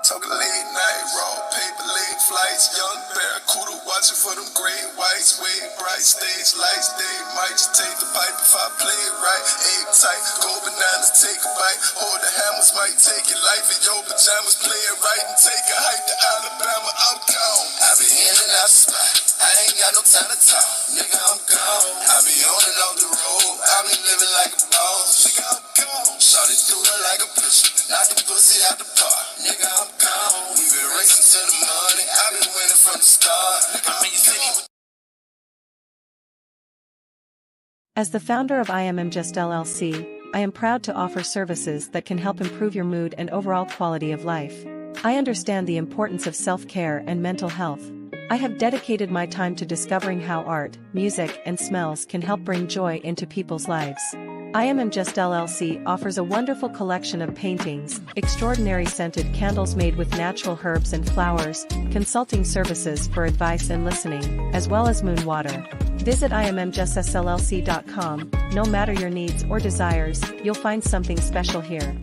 Talking late night, raw paper, late flights. Young barracuda watching for them great whites. Way bright stage lights. They might just take the pipe if I play it right. Aim tight, go bananas, take a bite. Hold the hammers, might take your life in your pajamas. Play it right and take a hike to Alabama. I'm gone. I be in and out the spot. I ain't got no time to talk. Nigga, I'm gone. I be on and off the road. I be living like a boss. Nigga, I'm gone. Shawty do it like a pistol. Knock the pussy out the park. Nigga, I'm gone. We been racing to the money. I been winning from the start. I'm in your city. As the founder of Immjuss LLC, I am proud to offer services that can help improve your mood and overall quality of life. I understand the importance of self-care and mental health. I have dedicated my time to discovering how art, music, and smells can help bring joy into people's lives. Immjuss LLC offers a wonderful collection of paintings, extraordinary scented candles made with natural herbs and flowers, consulting services for advice and listening, as well as moon water. Visit immjussllc.com. No matter your needs or desires, you'll find something special here.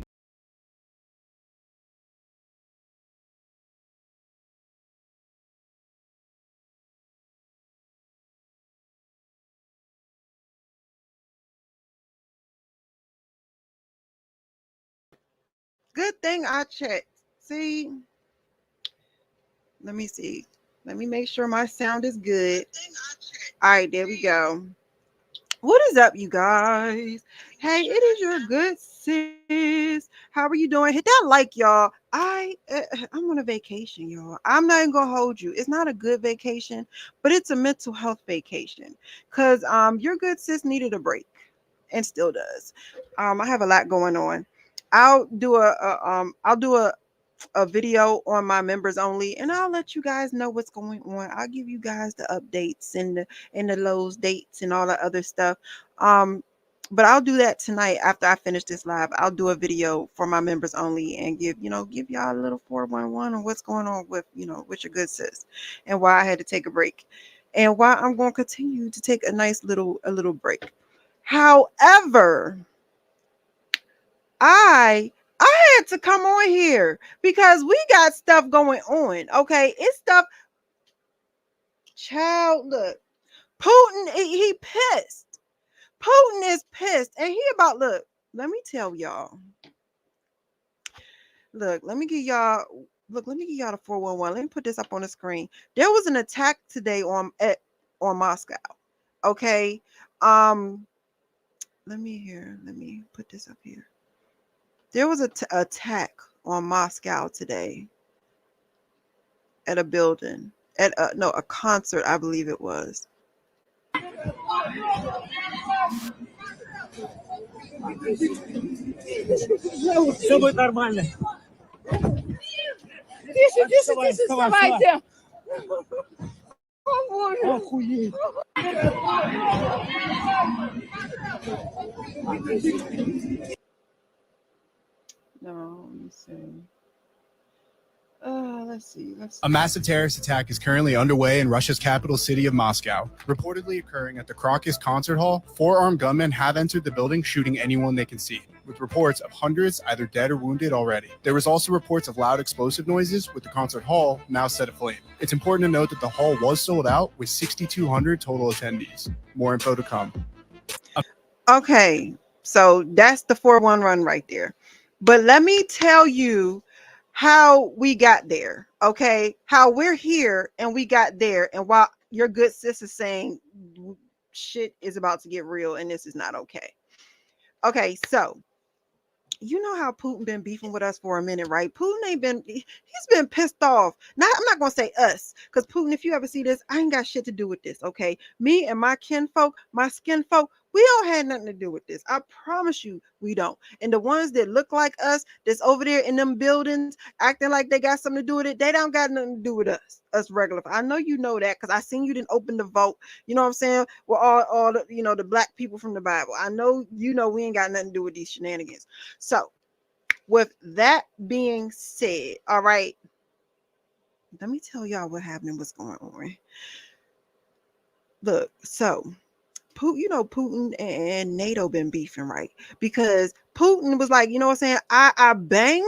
Good thing I checked. See, let me see. Let me make sure my sound is good. All right, there we go. What is up, you guys? Hey, it is your good sis. How are you doing? Hit that like, y'all. I'm on a vacation, y'all. I'm not even gonna hold you. It's not a good vacation, but it's a mental health vacation. Cause your good sis needed a break, and still does. I have a lot going on. I'll do a video on my members only, and I'll let you guys know what's going on. I'll give you guys the updates and the lows dates and all the other stuff. But I'll do that tonight after I finish this live. I'll do a video for my members only and give y'all a little 411 on what's going on with your good sis and why I had to take a break and why I'm going to continue to take a nice little break. However, I had to come on here because we got stuff going on. Okay, it's stuff. Child, look, Putin, he pissed. Putin is pissed, and he about look. Let me tell y'all. Look, let me give y'all the 411. Let me put this up on the screen. There was an attack today on Moscow. Okay, let me put this up here. There was an attack on Moscow today at a building, at a concert, I believe it was. Все будет нормально. Тише, вставайте. О, Боже. Охуеть. No, let me see. Let's see. A massive terrorist attack is currently underway in Russia's capital city of Moscow. Reportedly occurring at the Crocus Concert Hall, 4 armed gunmen have entered the building shooting anyone they can see, with reports of hundreds either dead or wounded already. There was also reports of loud explosive noises, with the concert hall now set aflame. It's important to note that the hall was sold out with 6,200 total attendees. More info to come. Okay, so that's the 4-1 run right there. But let me tell you how we got there, okay? How we're here and we got there. And while your good sis is saying shit is about to get real and this is not okay. Okay, so you know how Putin been beefing with us for a minute, right? Putin he's been pissed off. Now, I'm not going to say us, because Putin, if you ever see this, I ain't got shit to do with this, okay? Me and my kinfolk, my skin folk, we don't have nothing to do with this. I promise you we don't. And the ones that look like us, that's over there in them buildings, acting like they got something to do with it, they don't got nothing to do with us regular. I know you know that, because I seen you didn't open the vote, you know what I'm saying? With all the, you know, the black people from the Bible. I know, you know, we ain't got nothing to do with these shenanigans. So, with that being said, all right, let me tell y'all what happened and what's going on. Look, so Putin, you know, Putin and NATO been beefing, right? Because Putin was like, you know what I'm saying? I bang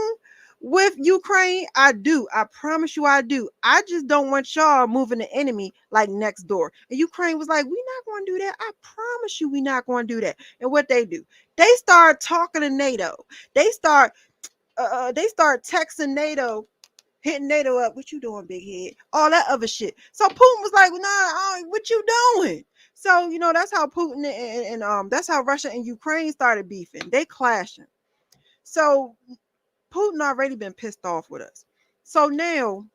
with Ukraine. I do. I promise you I do. I just don't want y'all moving the enemy like next door. And Ukraine was like, we're not going to do that. I promise you we're not going to do that. And what they do? They start talking to NATO. They start texting NATO, hitting NATO up. What you doing, big head? All that other shit. So Putin was like, nah, what you doing? So, you know, that's how Putin and that's how Russia and Ukraine started beefing. They clashing. So Putin already been pissed off with us. So now,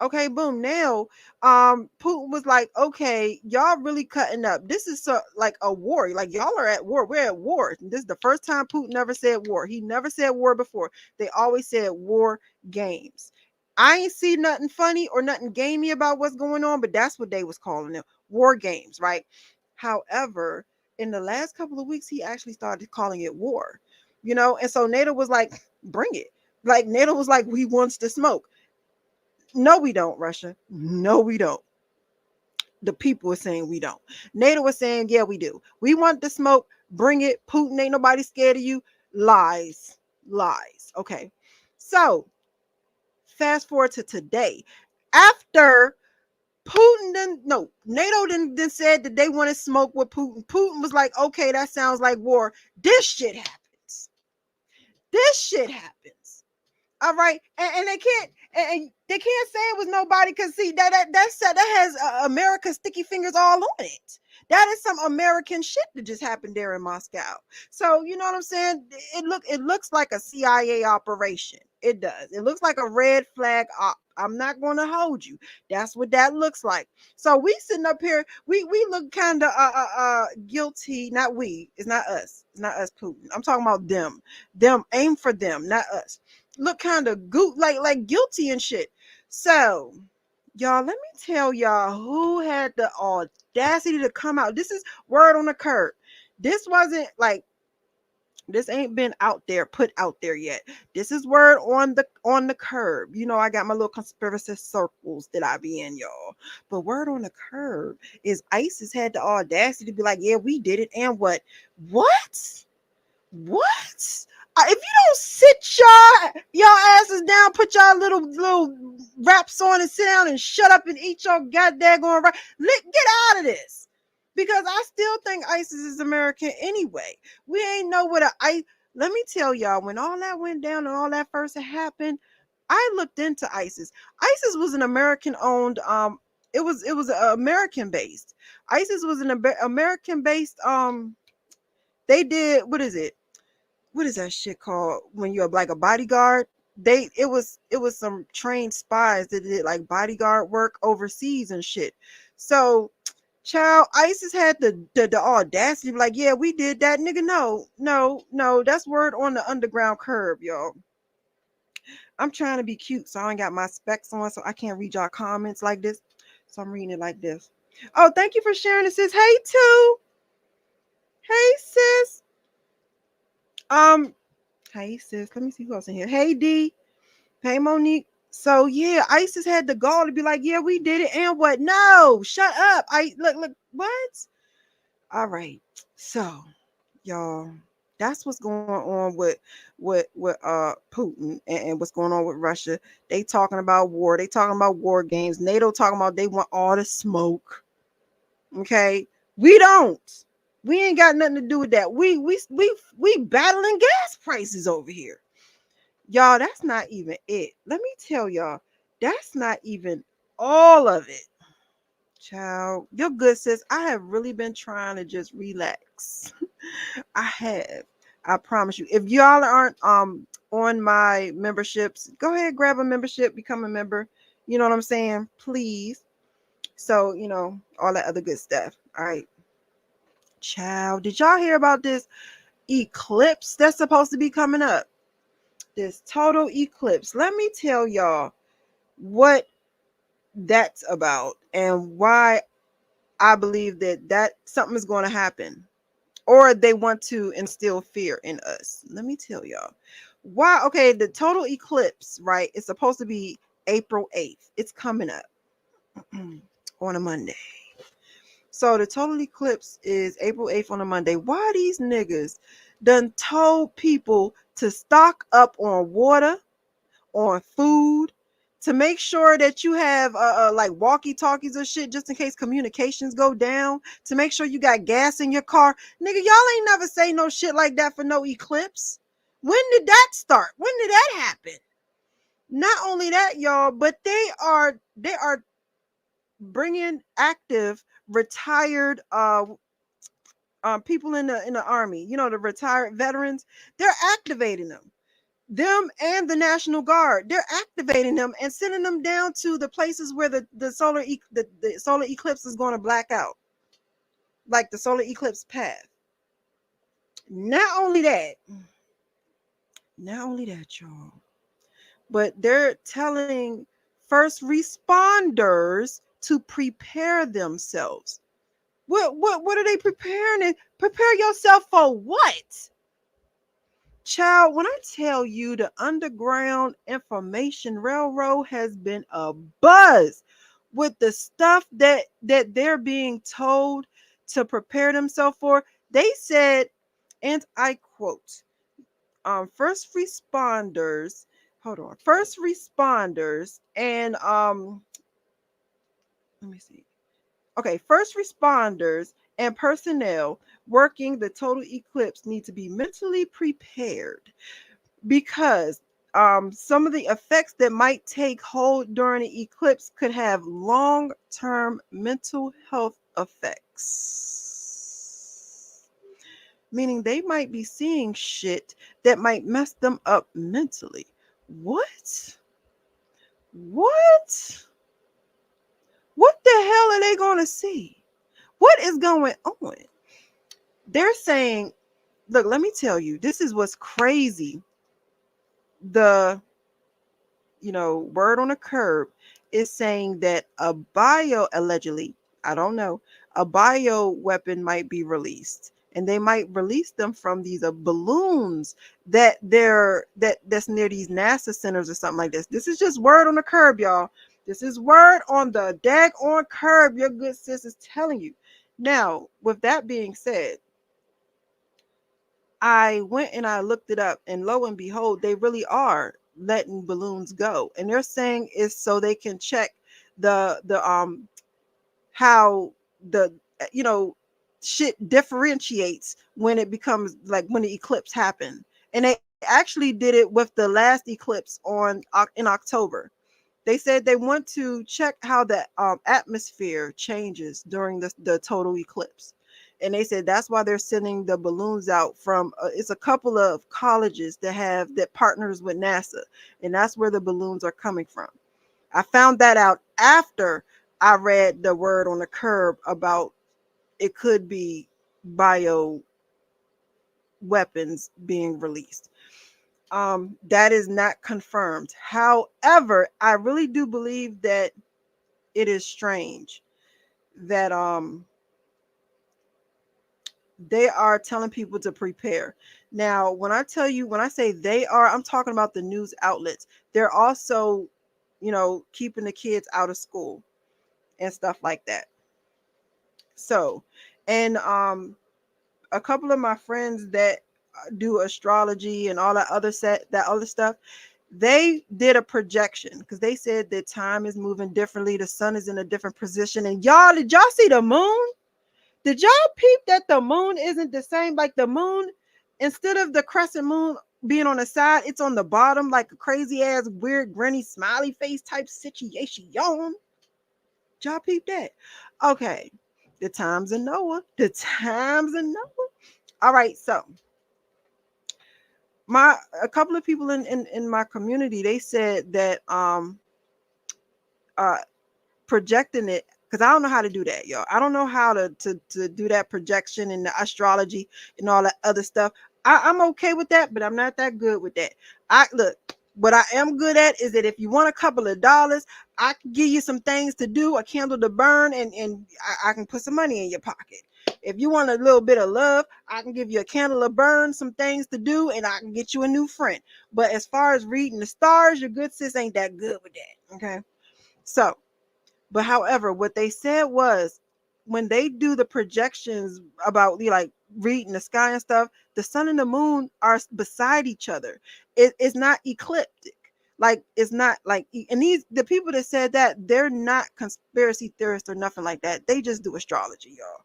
okay, boom. Now, Putin was like, okay, y'all really cutting up. This is like a war. Like, y'all are at war. We're at war. This is the first time Putin ever said war. He never said war before. They always said war games. I ain't see nothing funny or nothing gamey about what's going on, but that's what they was calling them, war games, right? However, in the last couple of weeks, he actually started calling it war, you know? And so NATO was like, bring it. Like, NATO was like, we wants to smoke. No, we don't, Russia. No, we don't. The people are saying we don't. NATO was saying, yeah, we do. We want the smoke. Bring it. Putin, ain't nobody scared of you. Lies. Okay. So fast forward to today. After NATO then said that they want to smoke with Putin. Putin was like, okay, that sounds like war. This shit happens. All right, and they can't say it was nobody, because see that has America's sticky fingers all on it. That is some American shit that just happened there in Moscow. So you know what I'm saying? It looks like a CIA operation. It does. It looks like a red flag op. I'm not going to hold you. That's what that looks like. So we sitting up here, we look kind of guilty. Not we. It's not us. It's not us, Putin. I'm talking about them. Them, aim for them, not us. Look kind of like guilty and shit. So y'all, let me tell y'all who had the audacity to come out. This is word on the curb. This wasn't like, this ain't been put out there yet. This is word on the curb. You know, I got my little conspiracy circles that I be in, y'all. But word on the curb is ISIS had the audacity to be like, yeah, we did it. And what? If you don't sit y'all asses down, put y'all little raps on and sit down and shut up and eat your goddamn right, get out of this. Because I still think ISIS is American anyway. We ain't know what let me tell y'all, when all that went down and all that first happened, I looked into ISIS. ISIS was an American owned, it was American based. ISIS was an American based, they did, what is that shit called when you're like a bodyguard? It was some trained spies that did like bodyguard work overseas and shit. So Child, ISIS had the audacity to be like, yeah, we did that, nigga. No, that's word on the underground curb, y'all. I'm trying to be cute, so I ain't got my specs on, so I can't read y'all comments like this. So I'm reading it like this. Oh, thank you for sharing this, sis. Hey, too. Hey, sis. Hey, sis. Let me see who else in here. Hey, D. Hey, Monique. So yeah, ISIS had the gall to be like, yeah, we did it, and what? No, shut up. I look, what? All right. So, y'all, that's what's going on with Putin and what's going on with Russia. They talking about war. They talking about war games. NATO talking about they want all the smoke. Okay, we don't. We ain't got nothing to do with that. We battling gas prices over here. Y'all, that's not even it. Let me tell y'all, that's not even all of it. Child, you're good, sis. I have really been trying to just relax. I have. I promise you. If y'all aren't on my memberships, go ahead, grab a membership, become a member. You know what I'm saying? Please. So, all that other good stuff. All right. Child, did y'all hear about this eclipse that's supposed to be coming up? This total eclipse. Let me tell y'all what that's about and why I believe that something is going to happen, or they want to instill fear in us. Let me tell y'all why. Okay, the total eclipse, right? It's supposed to be April 8th. It's coming up on a Monday. So the total eclipse is April 8th on a Monday. Why these niggas done told people to stock up on water, on food, to make sure that you have like walkie talkies or shit just in case communications go down, to make sure you got gas in your car. Nigga, y'all ain't never say no shit like that for no eclipse. When did that start? When did that happen? Not only that, y'all, but they are bringing active retired people in the army, the retired veterans. They're activating them and the National Guard. They're activating them and sending them down to the places where the solar eclipse is going to black out, like the solar eclipse path. Not only that, y'all, but they're telling first responders to prepare themselves. What are they preparing? Prepare yourself for what? Child, when I tell you the Underground Information Railroad has been a buzz with the stuff that they're being told to prepare themselves for, they said, and I quote, first responders, first responders and let me see. Okay, first responders and personnel working the total eclipse need to be mentally prepared because some of the effects that might take hold during the eclipse could have long-term mental health effects. Meaning they might be seeing shit that might mess them up mentally. What? What? What the hell are they going to see? What is going on? They're saying, look, let me tell you, this is what's crazy. The word on the curb is saying that allegedly, I don't know, a bio weapon might be released, and they might release them from these balloons that's near these NASA centers or something like this. This is just word on the curb, y'all. This is word on the daggone curb. Your good sis is telling you. Now, with that being said, I went and I looked it up, and lo and behold, they really are letting balloons go, and they're saying it's so they can check the how the shit differentiates when it becomes like when the eclipse happened. And they actually did it with the last eclipse in October. They said they want to check how the atmosphere changes during the total eclipse. And they said that's why they're sending the balloons out from, it's a couple of colleges that partners with NASA. And that's where the balloons are coming from. I found that out after I read the word on the curb about it could be bio weapons being released. That is not confirmed. However, I really do believe that it is strange that they are telling people to prepare. Now, when I say they are, I'm talking about the news outlets. They're also, keeping the kids out of school and stuff like that. So, and a couple of my friends that do astrology and all that other stuff, they did a projection because they said that time is moving differently. The sun is in a different position. And y'all, did y'all see the moon? Did y'all peep that the moon isn't the same? Like the moon, instead of the crescent moon being on the side, it's on the bottom, like a crazy ass, weird, granny, smiley face type situation. Did y'all peep that? Okay. The times of Noah. The times of Noah. All right. So a couple of people in my community, they said that projecting it, because I don't know how to do that, y'all. I don't know how to do that projection and the astrology and all that other stuff. I'm okay with that, but I'm not that good with that. What I am good at is that if you want a couple of dollars, I can give you some things to do, a candle to burn, and I can put some money in your pocket. If you want a little bit of love, I can give you a candle to burn, some things to do, and I can get you a new friend. But as far as reading the stars, your good sis ain't that good with that. Okay. So, but however, what they said was when they do the projections about like reading the sky and stuff, the sun and the moon are beside each other. It's not ecliptic. Like it's not like, and the people that said that, they're not conspiracy theorists or nothing like that. They just do astrology, y'all.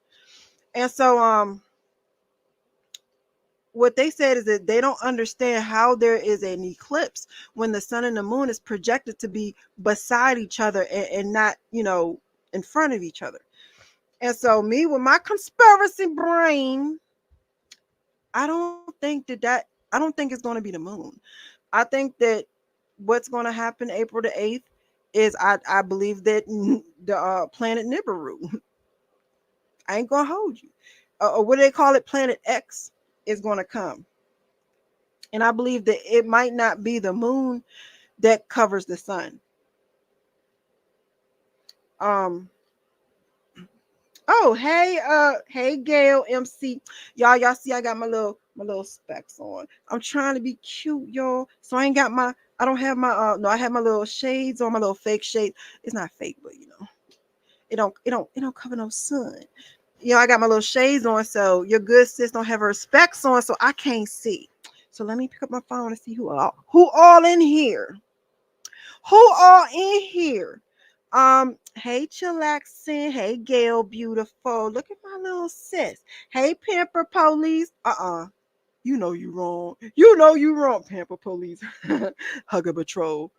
And so what they said is that they don't understand how there is an eclipse when the sun and the moon is projected to be beside each other and not, in front of each other. And so me with my conspiracy brain, I don't think it's going to be the moon. I think that what's going to happen April the 8th is I believe that the planet Nibiru, I ain't going to hold you, or what do they call it, planet X, is going to come. And I believe that it might not be the moon that covers the sun. Oh, hey Gail MC. Y'all see I got my little specs on. I'm trying to be cute, y'all. So I don't have my no, I have my little shades on, my little fake shade. It's not fake, but it don't cover no sun. I got my little shades on, so your good sis don't have her specs on, so I can't see. So let me pick up my phone and see who all in here. Who all in here? Hey Chillaxin. Hey Gail Beautiful. Look at my little sis. Hey Pamper Police. You know you wrong. You know you wrong, Pamper Police. Hugger Patrol.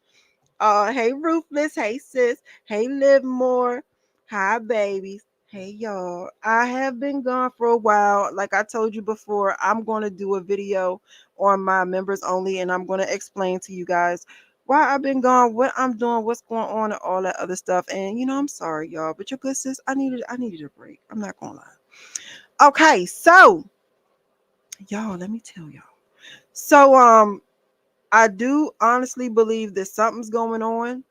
Hey Ruthless. Hey sis. Hey Live More. Hi babies. Hey y'all. I have been gone for a while. Like I told you before, I'm going to do a video on my members only, and I'm going to explain to you guys why I've been gone, what I'm doing, what's going on, and all that other stuff. And I'm sorry, y'all, but your good sis, I needed a break. I'm not gonna lie. Okay, so y'all, let me tell y'all. So I do honestly believe that something's going on,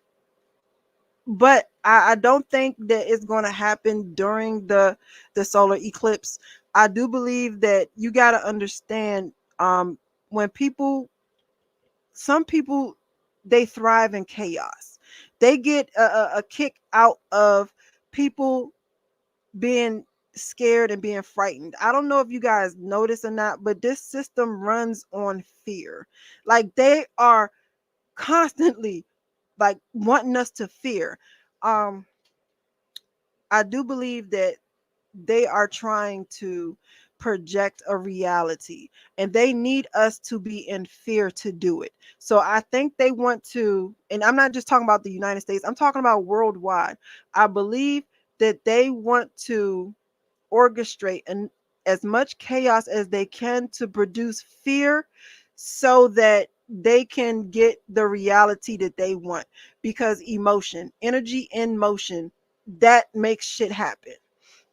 but I don't think that it's going to happen during the solar eclipse. I do believe that you got to understand, when some people, they thrive in chaos. They get a kick out of people being scared and being frightened. I don't know if you guys notice or not, but this system runs on fear. Like they are constantly like wanting us to fear. I do believe that they are trying to project a reality, and they need us to be in fear to do it. So I think they want to, and I'm not just talking about the United States, I'm talking about worldwide. I believe that they want to orchestrate as much chaos as they can to produce fear so that they can get the reality that they want, because emotion, energy in motion that makes shit happen.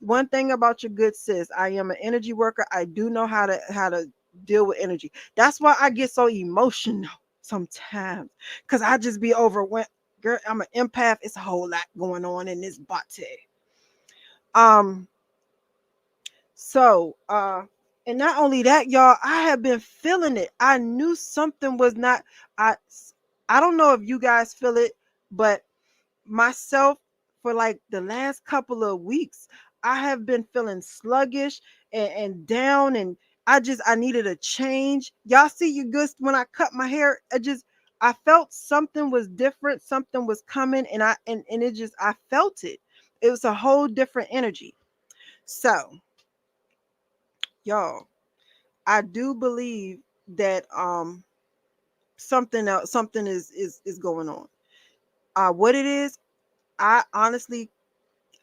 One thing about your good sis, I am an energy worker. I do know how to deal with energy. That's why I get so emotional sometimes, because I just be overwhelmed. Girl, I'm an empath. It's a whole lot going on in this body. Um, so and not only that, y'all, I have been feeling it. I knew something was not. I I don't know if you guys feel it, but myself, for like the last couple of weeks, I have been feeling sluggish and down, and I needed a change. Y'all see you good when I cut my hair. I felt something was different, something was coming, and I felt it. It was a whole different energy. So, y'all, I do believe that something else, something is going on. What it is, I honestly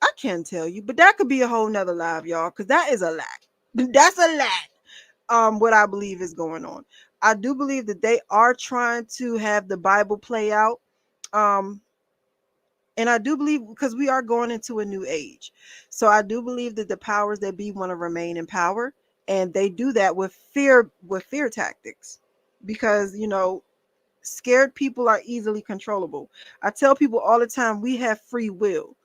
I can't tell you, but that could be a whole nother live, y'all, because that is a lot. That's a lot. What I believe is going on. I do believe that they are trying to have the Bible play out. Um, and I do believe, because we are going into a new age. So I do believe that the powers that be want to remain in power, and they do that with fear tactics. Because, scared people are easily controllable. I tell people all the time, we have free will.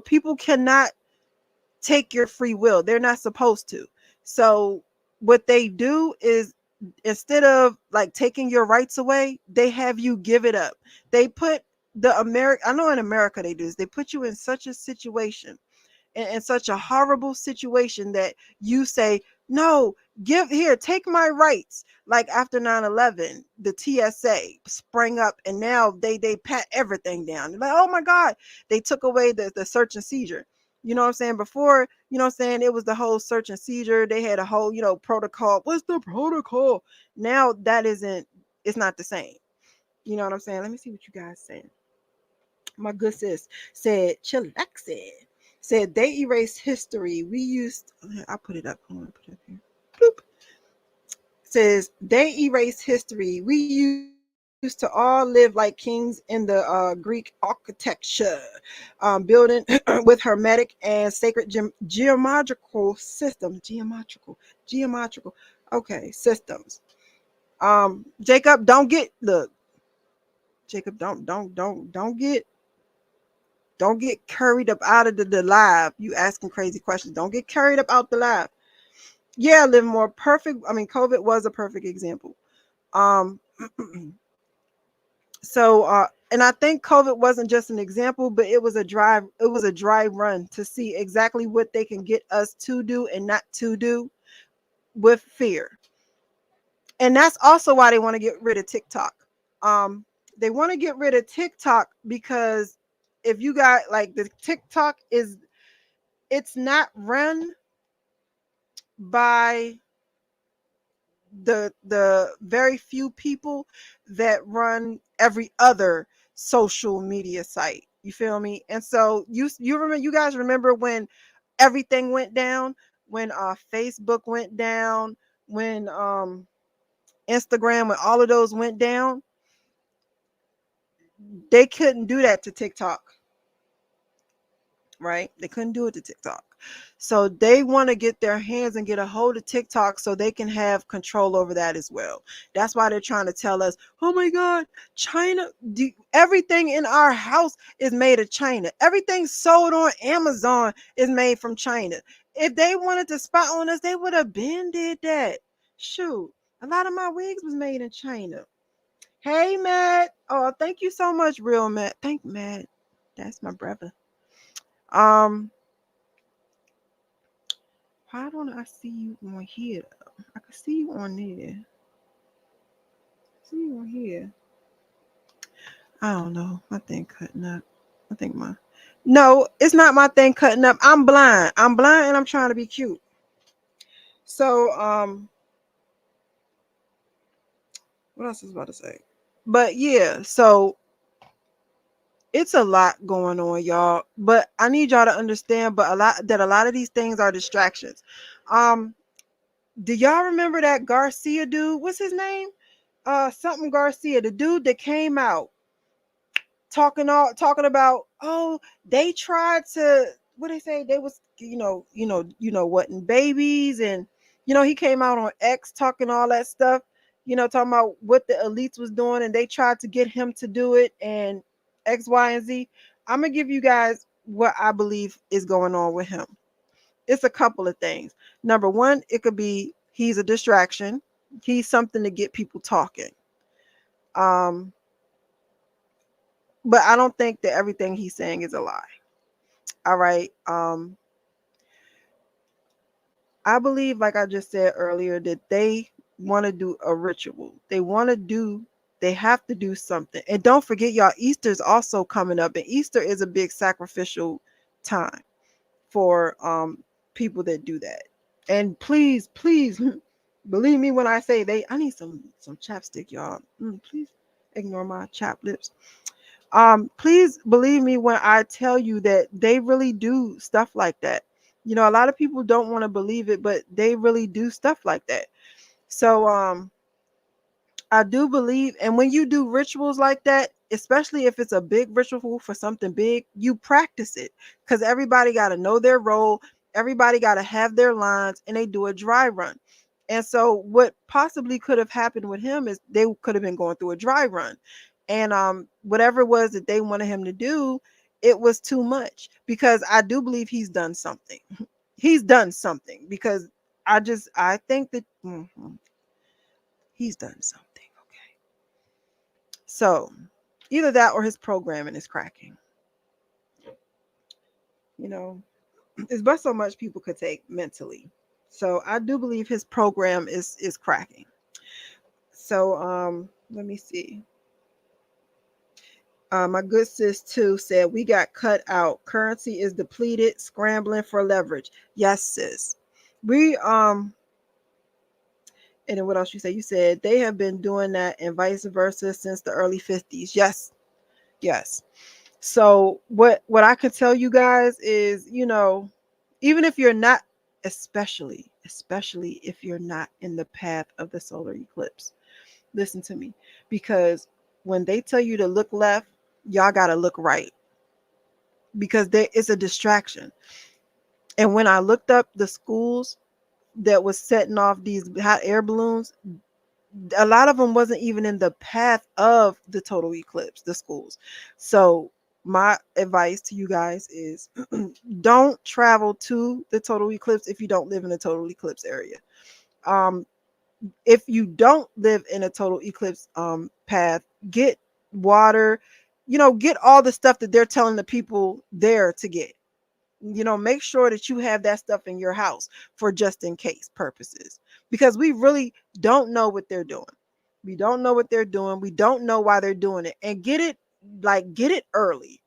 People cannot take your free will. They're not supposed to. So what they do is, instead of like taking your rights away, they have you give it up. They put I know in America they do this. They put you in such a situation, in such a horrible situation, that you say, no, take my rights. Like after 9/11, the TSA sprang up, and now they pat everything down. They're like, oh my God, they took away the search and seizure. You know what I'm saying? Before, it was the whole search and seizure. They had a whole, protocol. What's the protocol? Now it's not the same. You know what I'm saying? Let me see what you guys saying. My good sis said, chillaxing. Said they erased history. We used, I'll put it up. Hold on, put it up here. Bloop. Says they erased history. We used to all live like kings in the Greek architecture, building with hermetic and sacred geometrical systems. Geometrical. Okay, systems. Jacob, Jacob, don't get curried up out of the live. You asking crazy questions. Don't get curried up out the live. Yeah, live more perfect. I mean, COVID was a perfect example. Um, and I think COVID wasn't just an example, but it was a drive. It was a dry run to see exactly what they can get us to do and not to do with fear. And that's also why they want to get rid of TikTok. They want to get rid of TikTok because if you got like the TikTok it's not run by the very few people that run every other social media site. You feel me? And so you guys remember when everything went down, when Facebook went down, when Instagram, when all of those went down, they couldn't do that to TikTok. Right? They couldn't do it to TikTok. So they want to get their hands and get a hold of TikTok so they can have control over that as well. That's why they're trying to tell us, oh my God, China, everything in our house is made of China. Everything sold on Amazon is made from China. If they wanted to spy on us, they would have been did that. Shoot, a lot of my wigs was made in China. Hey, Matt. Oh, thank you so much, real Matt. Thank Matt. That's my brother. Why don't I see you on here? I can see you on there. See you on here. I don't know. My thing cutting up. I think No, it's not my thing cutting up. I'm blind. I'm blind and I'm trying to be cute. So, what else was I about to say? But yeah, so it's a lot going on, y'all. But I need y'all to understand, a lot of these things are distractions. Do y'all remember that Garcia dude? What's his name? Something Garcia, the dude that came out talking about, oh, they tried to, what they say, they was, what, babies, and he came out on X talking all that stuff, talking about what the elites was doing, and they tried to get him to do it, and X, Y, and Z. I'm gonna give you guys what I believe is going on with him. It's a couple of things. Number one, it could be he's a distraction. He's something to get people talking. But I don't think that everything he's saying is a lie. All right. I believe, like I just said earlier, that they want to do a ritual. They have to do something. And don't forget, y'all, Easter's also coming up, and Easter is a big sacrificial time for people that do that. And please, please believe me when I say I need some chapstick, y'all. Please ignore my chapped lips. Please believe me when I tell you that they really do stuff like that. A lot of people don't want to believe it, but they really do stuff like that. So I do believe, and when you do rituals like that, especially if it's a big ritual for something big, you practice it, because everybody got to know their role, everybody got to have their lines, and they do a dry run. And so what possibly could have happened with him is they could have been going through a dry run, and whatever it was that they wanted him to do, it was too much, because I do believe he's done something. He's done something, because I think that he's done something. Okay. So either that or his programming is cracking. It's but so much people could take mentally. So I do believe his program is cracking. So let me see. My good sis too said, we got cut out. Currency is depleted, scrambling for leverage. Yes, sis. We and then what else you say? You said they have been doing that and vice versa since the early 50s. Yes. Yes. So what I can tell you guys is, even if you're not, especially if you're not in the path of the solar eclipse, listen to me, because when they tell you to look left, y'all got to look right, because there is a distraction. And when I looked up the schools that was setting off these hot air balloons, a lot of them wasn't even in the path of the total eclipse, the schools. So my advice to you guys is don't travel to the total eclipse if you don't live in the total eclipse area. If you don't live in a total eclipse path, get water, get all the stuff that they're telling the people there to get. Make sure that you have that stuff in your house for just in case purposes, because we really don't know what they're doing. We don't know what they're doing. We don't know why they're doing it. And get it early.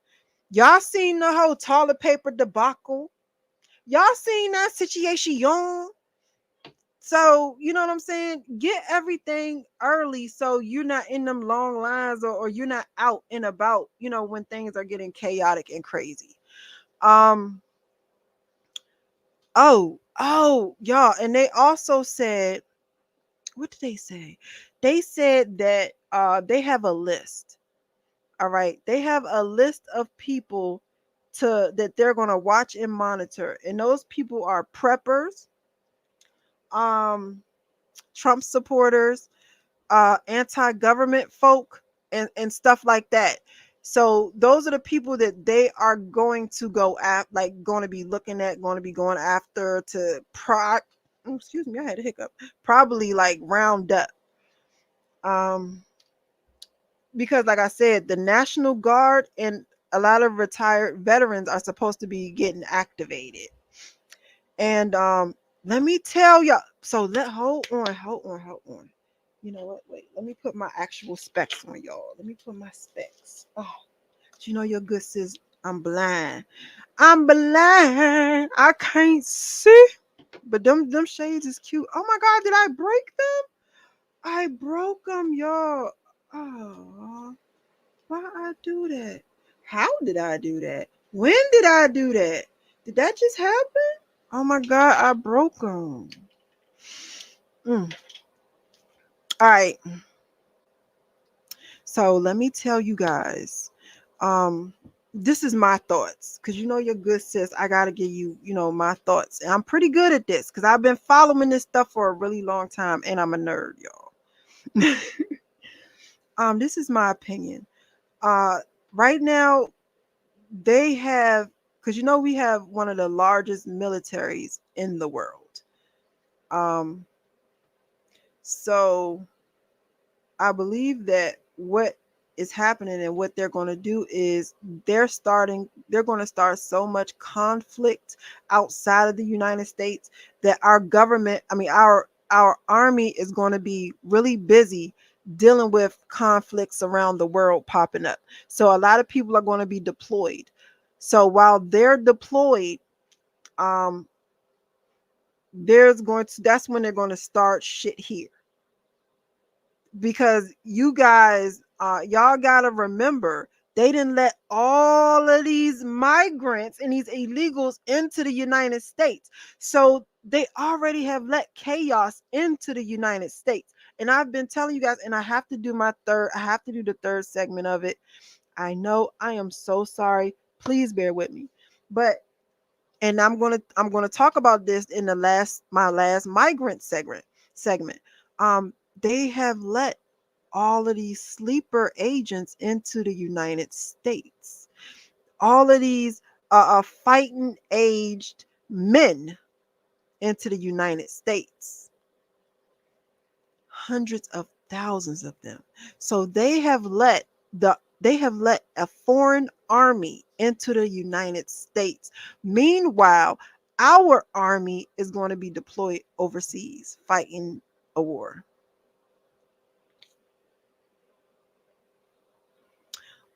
Y'all seen the whole toilet paper debacle? Y'all seen that situation? So, you know what I'm saying? Get everything early so you're not in them long lines, or you're not out and about, when things are getting chaotic and crazy. Y'all, and they also said, what did they say? They said that they have a list. All right, they have a list of people that they're going to watch and monitor, and those people are preppers, Trump supporters, anti-government folk, and stuff like that. So those are the people that they are going to go at, like going to be looking at, going to be going after to excuse me, I had a hiccup. Probably like round up. Because like I said, the National Guard and a lot of retired veterans are supposed to be getting activated. And let me tell y'all. So hold on. You know what? Wait, let me put my actual specs on, y'all. Let me put my specs. Oh, your good sis, I'm blind. I can't see. But them shades is cute. Oh my God, did I break them? I broke them, y'all. Oh, why I do that? How did I do that? When did I do that? Did that just happen? Oh my God, I broke them. All right. So let me tell you guys, this is my thoughts, because your good sis, I gotta give you, my thoughts. And I'm pretty good at this because I've been following this stuff for a really long time, and I'm a nerd, y'all. This is my opinion. Right now, they have, because we have one of the largest militaries in the world. So I believe that what is happening and what they're going to do is they're going to start so much conflict outside of the United States that our government, our army is going to be really busy dealing with conflicts around the world popping up. So a lot of people are going to be deployed. So while they're deployed, that's when they're going to start shit here. Because you guys, y'all gotta remember, they didn't let all of these migrants and these illegals into the United States. So they already have let chaos into the United States. And I've been telling you guys, and I have to do the third segment of it. I know, I am so sorry. Please bear with me. And I'm gonna talk about this in my last migrant segment. They have let all of these sleeper agents into the United States. All of these fighting aged men into the United States. Hundreds of thousands of them. So they have let a foreign army into the United States. Meanwhile, our army is going to be deployed overseas fighting a war.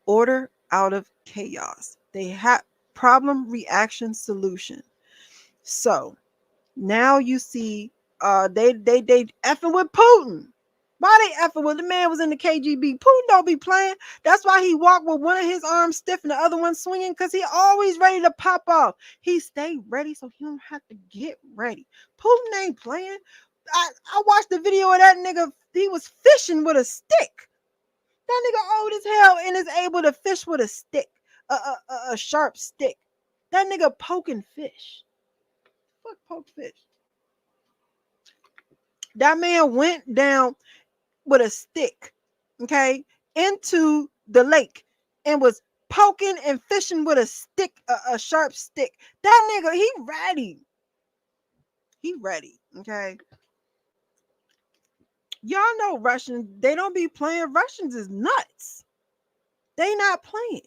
Order out of chaos. They have problem, reaction, solution. So now you see they effing with Putin. Why they effing with the man was in the KGB? Putin don't be playing. That's why he walked with one of his arms stiff and the other one swinging, because he always ready to pop off. He stay ready so he don't have to get ready. Putin ain't playing. I watched the video of that nigga. He was fishing with a stick. That nigga old as hell and is able to fish with a stick, a sharp stick. That nigga poking fish. Fuck poke fish. That man went down with a stick, okay, into the lake and was poking and fishing with a stick, a sharp stick. That nigga, he ready. He ready, okay. Y'all know Russians, they don't be playing. Russians is nuts. They not playing.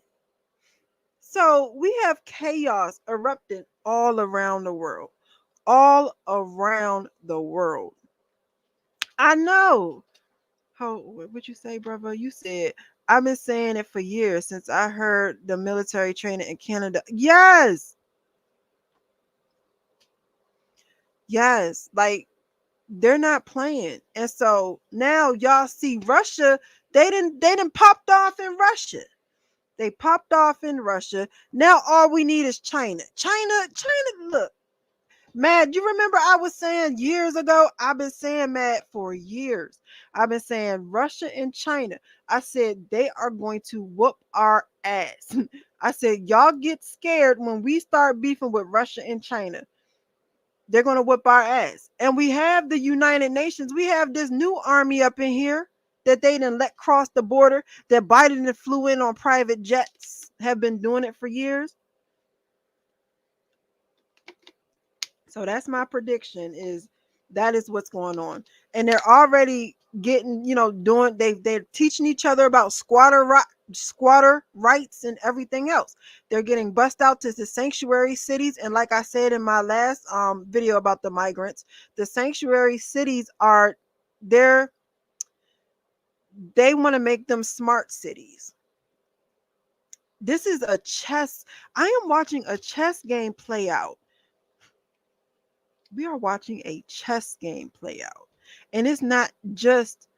So we have chaos erupting all around the world. All around the world. I know. What you say, brother? You said, I've been saying it for years since I heard the military training in Canada. Yes. Yes. Like, they're not playing. And so now y'all see Russia, they didn't popped off in Russia. They popped off in Russia. Now all we need is China. China, look. Mad, you remember I was saying years ago? I've been saying, Mad, for years. I've been saying Russia and China. I said they are going to whoop our ass. I said, y'all get scared when we start beefing with Russia and China. They're going to whoop our ass. And we have the United Nations. We have this new army up in here that they didn't let cross the border, that Biden flew in on private jets, have been doing it for years. So that's my prediction, is that is what's going on. And they're already getting, they're teaching each other about squatter rights and everything else. They're getting bussed out to the sanctuary cities. And like I said in my last video about the migrants, the sanctuary cities they want to make them smart cities. This is I am watching a chess game play out. We are watching a chess game play out. And it's not just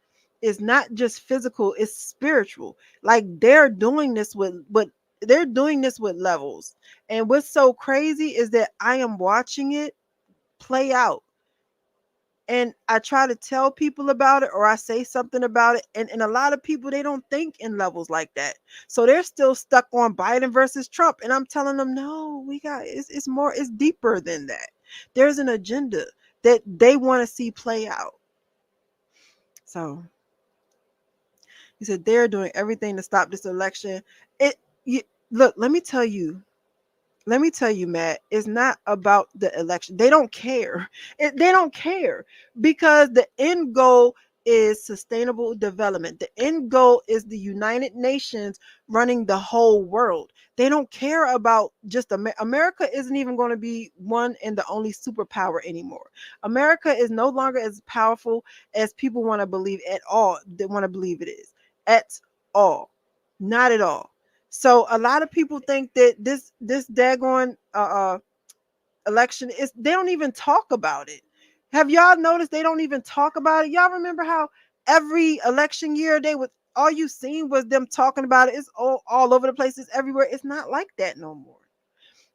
physical, it's spiritual. Like, they're doing this with levels. And what's so crazy is that I am watching it play out. and I try to tell people about it, or I say something about it, and a lot of people, they don't think in levels like that, so they're still stuck on Biden versus Trump, and I'm telling them, no, we got, it's more, it's deeper than that. There's an agenda that they want to see play out. So he said they're doing everything to stop this election. It you, look, let me tell you, Matt, it's not about the election. They don't care. They don't care, because the end goal is sustainable development. The end goal is the United Nations running the whole world. They don't care about just America isn't even going to be one and the only superpower anymore. America is no longer as powerful as people want to believe at all. They want to believe it is at all. Not at all. So a lot of people think that this daggone election is, they don't even talk about it. Have y'all noticed they don't even talk about it? Y'all remember how every election year they would, all you seen was them talking about it. It's all over the place. It's everywhere. It's not like that no more.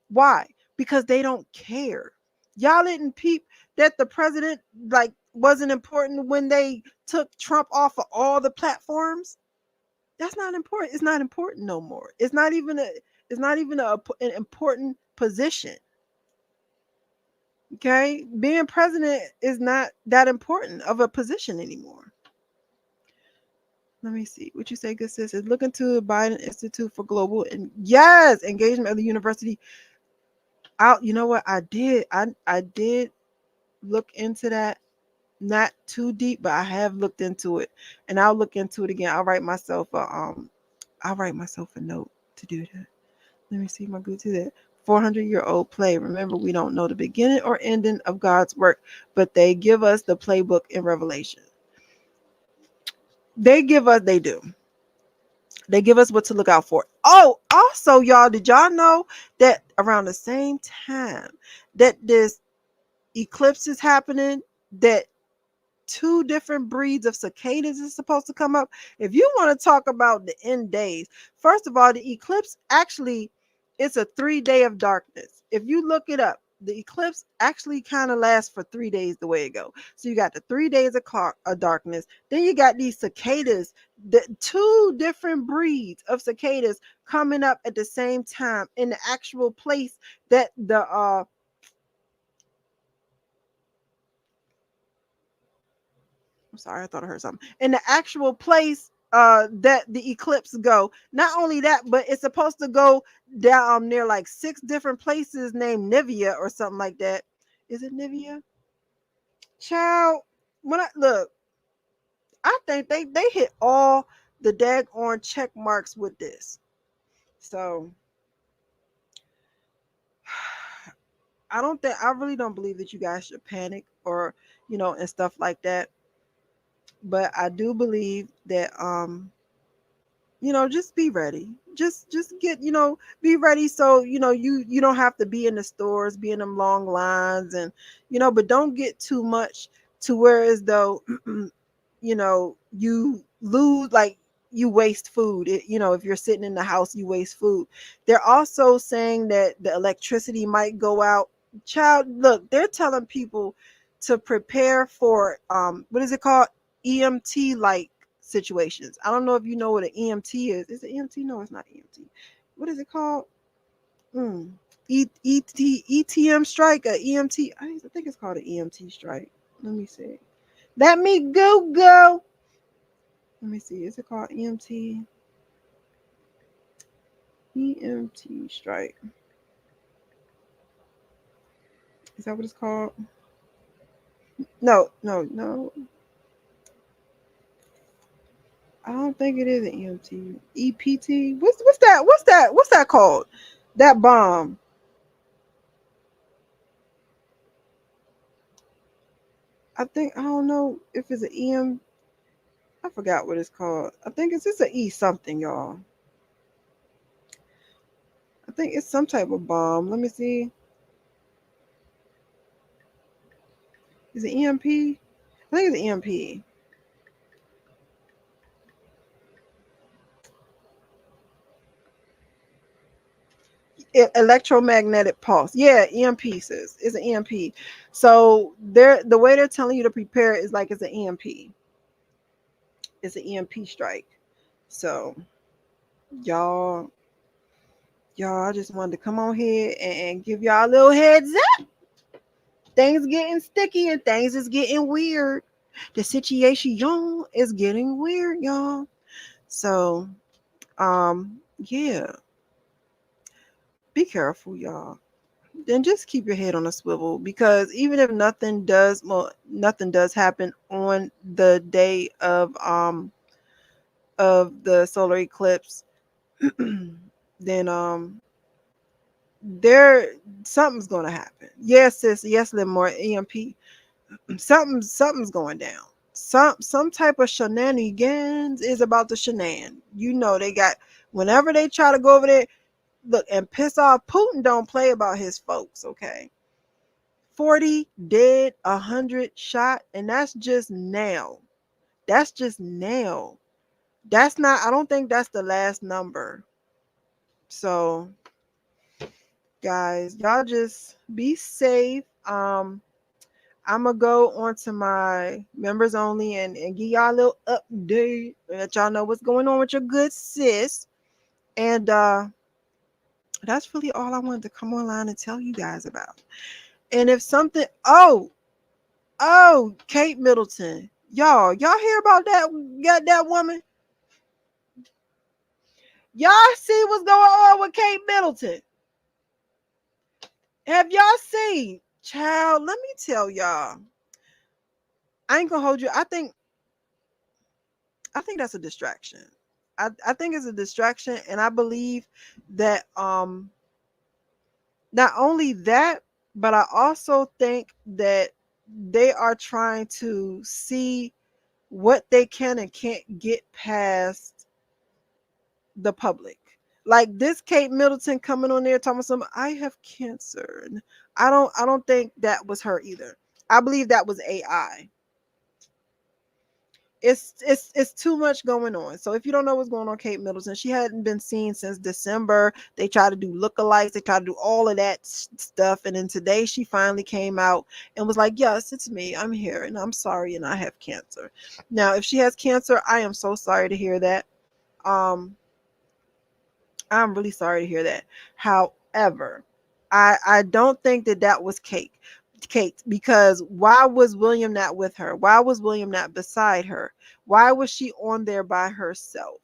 Why? Because they don't care. Y'all didn't peep that the president like wasn't important when they took Trump off of all the platforms. That's not important. It's not important no more. It's not even an important position. Okay, being president is not that important of a position anymore. Let me see what you say, good sis. Is looking to the Biden Institute for Global and yes, engagement of the university. Out. You know what I did? I did look into that. Not too deep, but I have looked into it, and I'll look into it again. I'll write myself a note to do that. Let me see my good to that. 400-year-old play. Remember, we don't know the beginning or ending of God's work, but they give us the playbook in Revelation. They do. They give us what to look out for. Oh, also, y'all, did y'all know that around the same time that this eclipse is happening, that 2 different breeds of cicadas is supposed to come up? If you want to talk about the end days, first of all, the eclipse actually, it's a 3-day of darkness. If you look it up, the eclipse actually kind of lasts for 3 days the way it go. So you got the 3 days of darkness. Then you got these cicadas, the 2 different breeds of cicadas coming up at the same time in the actual place that the I'm sorry, I thought I heard something. In the actual place that the eclipse go. Not only that, but it's supposed to go down near like 6 different places named Nivea or something like that. Is it Nivea? Child, when I look, I think they hit all the daggone check marks with this. So I really don't believe that you guys should panic or, and stuff like that. But I do believe that just be ready. Just get, be ready, so you don't have to be in the stores, be in them long lines, and but don't get too much to where as though you lose, like you waste food. If you're sitting in the house, you waste food. They're also saying that the electricity might go out. Child, look, they're telling people to prepare for what is it called, EMT like situations. I don't know if you know what an EMT is. Is it EMT? No, it's not EMT. What is it called? ETM strike, a EMT. I think it's called an EMT strike. Let me see. Let me go. Let me see. Is it called EMT? EMT strike. Is that what it's called? No. I don't think it is an EMT. EPT. What's that called? That bomb. I don't know if it's an EM. I forgot what it's called. I think it's just an E something, y'all. I think it's some type of bomb. Let me see. Is it EMP? I think it's EMP. Electromagnetic pulse. Yeah, EMP sis. It's an EMP. So the way they're telling you to prepare is like it's an EMP. It's an EMP strike. So y'all, I just wanted to come on here and give y'all a little heads up. Things getting sticky and things is getting weird. The situation, y'all, is getting weird, y'all. So, yeah, be careful, y'all. Then just keep your head on a swivel, because even if nothing does happen on the day of the solar eclipse, then there something's gonna happen. Yes, sis. Yes, More EMP. Something's going down. Some type of shenanigans is about to shenan. You know they got, whenever they try to go over there, look, and piss off Putin. Don't play about his folks, okay? 40 dead, 100 shot, and that's just now. That's just now. That's not. I don't think that's the last number. So, guys, y'all just be safe. I'm gonna go on to my members only and give y'all a little update, let y'all know what's going on with your good sis. And that's really all I wanted to come online and tell you guys about. And if something, Kate Middleton, y'all hear about that woman? Y'all see what's going on with Kate Middleton? Have y'all seen? Child, let me tell y'all. I ain't gonna hold you. I think that's a distraction. I think it's a distraction, and I believe that not only that, but I also think that they are trying to see what they can and can't get past the public. Like this Kate Middleton coming on there talking some, I have cancer. I don't think that was her either. I believe that was AI. It's too much going on. So if you don't know what's going on, Kate Middleton, she hadn't been seen since December. They tried to do lookalikes, they tried to do all of that stuff, and then today she finally came out and was like, yes, it's me, I'm here, and I'm sorry, and I have cancer. Now if she has cancer, I am so sorry to hear that. I'm really sorry to hear that. However, I don't think that was Kate, because why was William not with her? Why was William not beside her? Why was she on there by herself?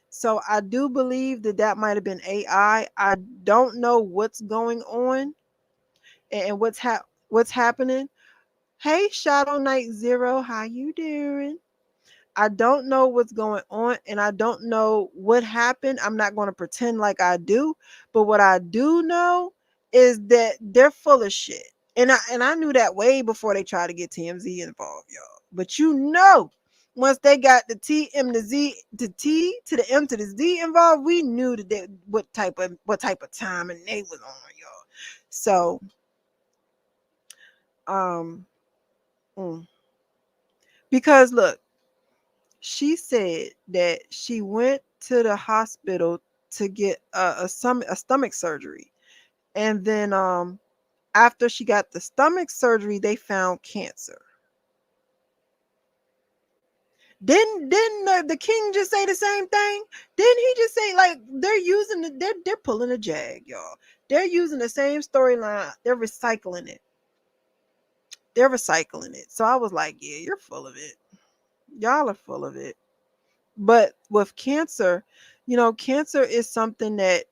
So I do believe that might have been AI. I don't know what's going on and what's happening. Hey, Shadow Knight Zero, how you doing? I don't know what's going on, and I don't know what happened. I'm not going to pretend like I do, but what I do know is that they're full of shit. And I knew that way before they tried to get TMZ involved, y'all. But once they got the T M to Z, the T to the M to the Z involved, we knew that what type of time and they was on, y'all. So because look, she said that she went to the hospital to get a stomach surgery, and then after she got the stomach surgery, they found cancer. Didn't the king just say the same thing? Didn't he just say, like, they're pulling a jag, y'all? They're using the same storyline. They're recycling it. So I was like, yeah, you're full of it. Y'all are full of it. But with cancer, cancer is something that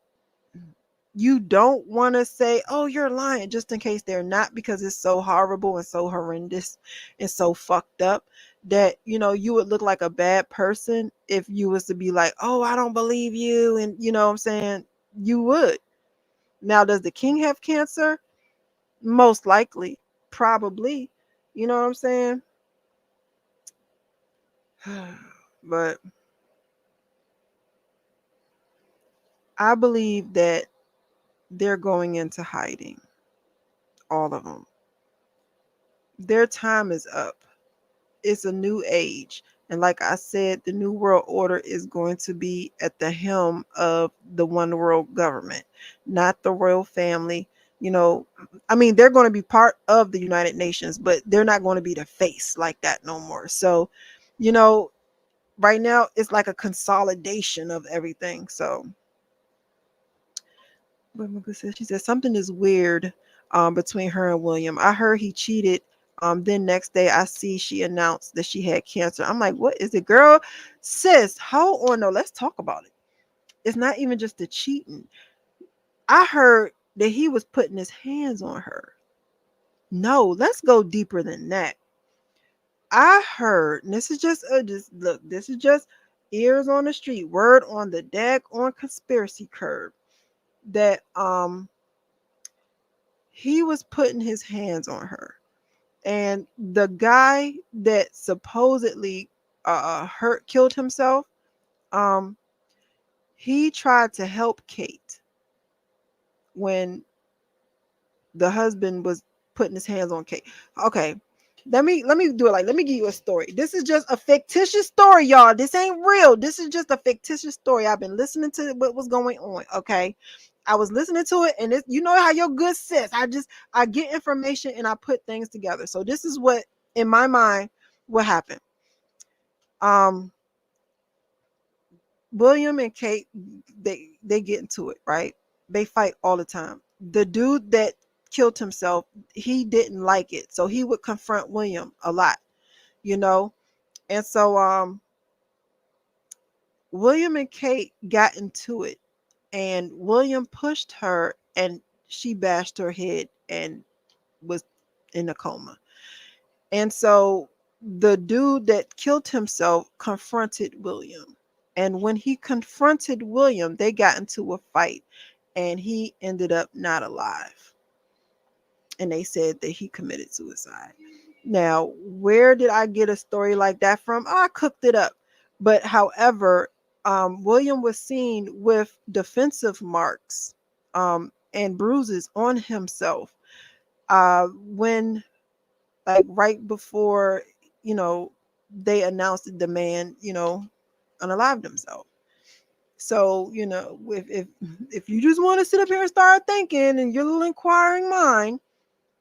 you don't want to say, oh, you're lying, just in case they're not, because it's so horrible and so horrendous and so fucked up that, you would look like a bad person if you was to be like, oh, I don't believe you. And you know what I'm saying? You would. Now, does the king have cancer? Most likely, probably. You know what I'm saying? But I believe that they're going into hiding. All of them. Their time is up. it's a new age. And like I said, the new world order is going to be at the helm of the one world government, not the royal family. You know, I mean, they're going to be part of the United Nations, but they're not going to be the face like that no more. So, you know, right now it's like a consolidation of everything. So, what Mugga said, she said something is weird between her and William. I heard he cheated. Then next day I see she announced that she had cancer. I'm like, what is it, girl? Sis, hold on. No, let's talk about it. It's not even just the cheating. I heard that he was putting his hands on her. No, let's go deeper than that. I heard, and this is just look, this is just ears on the street, word on the dag on conspiracy curve, that he was putting his hands on her. And the guy that supposedly killed himself, um, he tried to help Kate when the husband was putting his hands on Kate. Okay, let me do it. Like, let me give you a story. This is just a fictitious story, y'all. This ain't real. This is just a fictitious story. I've been listening to what was going on. Okay, I was listening to it, and it, you know how your good sis. I get information and I put things together. So this is what in my mind what happened. Um, William and Kate, they get into it, right? They fight all the time. The dude that killed himself, he didn't like it, so he would confront William a lot, you know. And so William and Kate got into it, and William pushed her, and she bashed her head and was in a coma. And so the dude that killed himself confronted William. And when he confronted William, they got into a fight and he ended up not alive. And they said that he committed suicide. Now, where did I get a story like that from? Oh, I cooked it up. But however, William was seen with defensive marks and bruises on himself when, like, right before, you know, they announced that the man, you know, unalived himself. So, you know, if you just want to sit up here and start thinking and your little inquiring mind,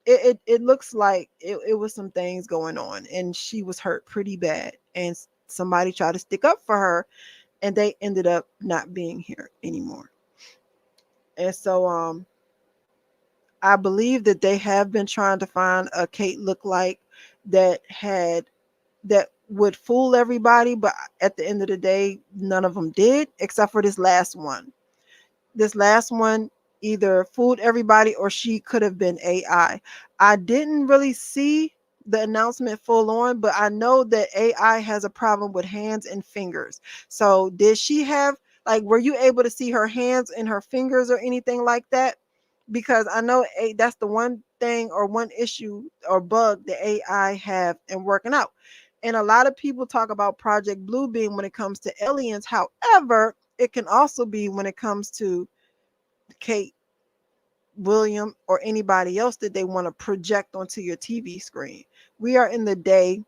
it looks like it was some things going on, and she was hurt pretty bad, and somebody tried to stick up for her, and they ended up not being here anymore. And so I believe that they have been trying to find a Kate lookalike that would fool everybody, but at the end of the day, none of them did, except for this last one. This last one either fooled everybody or she could have been AI. I didn't really see the announcement full on, but I know that AI has a problem with hands and fingers. So did she have, like, were you able to see her hands and her fingers or anything like that? Because I know that's the one thing or one issue or bug that AI have in working out. And a lot of people talk about Project Bluebeam when it comes to aliens. However, it can also be when it comes to Kate, William, or anybody else that they want to project onto your TV screen. We are in the day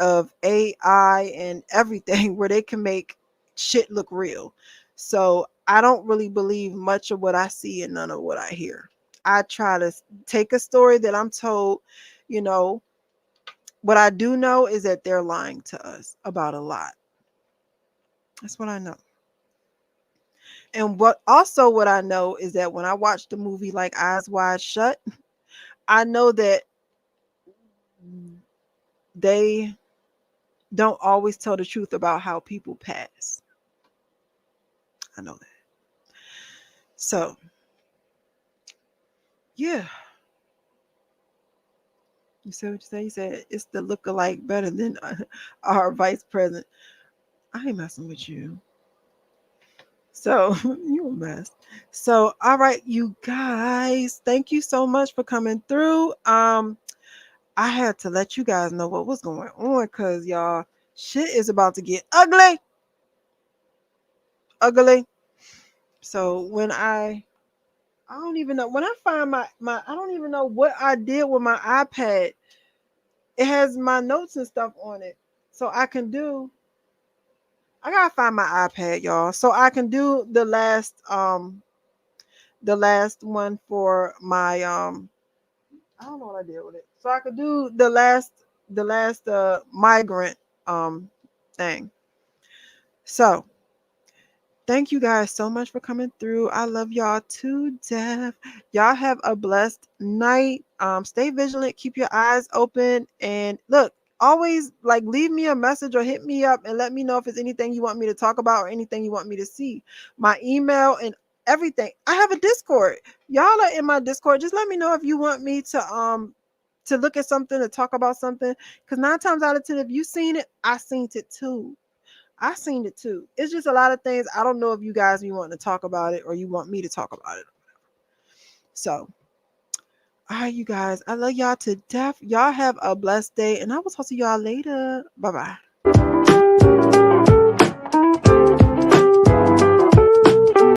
of AI and everything where they can make shit look real. So I don't really believe much of what I see and none of what I hear. I try to take a story that I'm told, you know. What I do know is that they're lying to us about a lot. That's what I know. And what I know is that when I watch the movie like Eyes Wide Shut, I know that they don't always tell the truth about how people pass. I know that. So, yeah. You said what you said? You said it's the look-alike better than our vice president. I ain't messing with you. So, you a mess. So, all right, you guys, thank you so much for coming through. I had to let you guys know what was going on because y'all, shit is about to get ugly. Ugly. So I don't even know when I find my I don't even know what I did with my iPad. It has my notes and stuff on it. So I can do, I gotta find my iPad, y'all. So I can do the last one for my I don't know what I did with it. So I could do the last migrant thing. So thank you guys so much for coming through. I love y'all to death. Y'all have a blessed night. Stay vigilant, keep your eyes open, and look, always like leave me a message or hit me up and let me know if it's anything you want me to talk about or anything you want me to see. My email and everything. I have a Discord. Y'all are in my Discord. Just let me know if you want me to look at something, to talk about something. Because 9 times out of 10, if you seen it, I seen it too. I seen it too. It's just a lot of things. I don't know if you guys be wanting to talk about it or you want me to talk about it. So, all right, you guys. I love y'all to death. Y'all have a blessed day, and I will talk to y'all later. Bye bye.